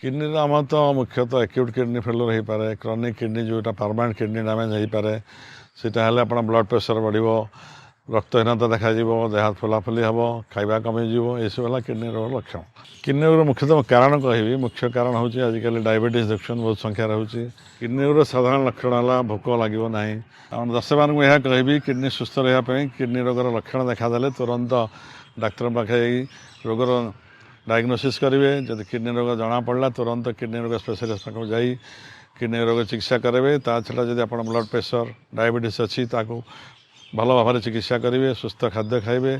Kidney आम तो मुख्यतः एक्यूट किडनी फेल्योर हो पाए क्रॉनिक किडनी जोटा परमानेंट किडनी डैमेज हो पाए सीटा आप ब्लड प्रेशर बढ़ो रक्तहीनता देखा देह हाथ फुलाफुली हम खाଇବା कमिज ये सब है किडनी रोग लक्षण किडनी रोग मुख्यतः कारण कहि मुख्य कारण हूँ आजिकल डायबिटीज देखुन बहुत संख्या रोचे किडनी रोग साधारण लक्षण है भोक लगे ना दर्शक मानक यह कहि किडनी सुस्थ रहा किडनी रोगर लक्षण देखादेले तुरंत डाक्तर पाखे रोगर डायग्नोसिस करेंगे जब किडनी रोग जना पड़ा तुरंत किडनी रोग स्पेशलिस्ट पाक जाई किडनी रोग चिकित्सा करेंगे ता छड़ा जब आप ब्लड प्रेशर डायबिटीज अच्छी भल भाव चिकित्सा करेंगे सुस्थ खाद्य खाइबे।